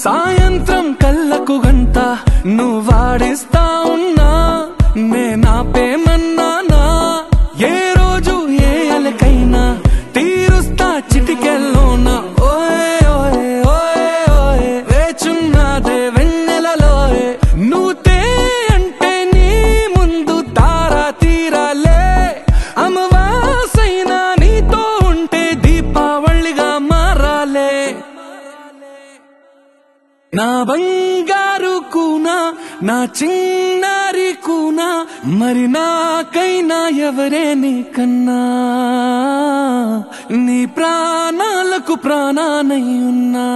సాయంత్రం కళ్ళకు గంట నువ్వు వాడిస్తా ఉన్నా నేనాపేమన్నానా ఏ రోజు ఏ అలకైనా తీరుస్తా చిటికెల్లోనా ఓయే ఓయే ఓయే ఓయే వేచున్నాదే వెన్నెలలోయే నువ్వుతే అంటే నీ ముందు తారా తీరాలే అమవాసైనా నీతో ఉంటే దీపావళిగా మారాలే నా బంగారు కూనా నా చిన్నారి కూనా మరి నాకైనా ఎవరే నీకన్నా నీ ప్రాణాలకు ప్రాణానై ఉన్నా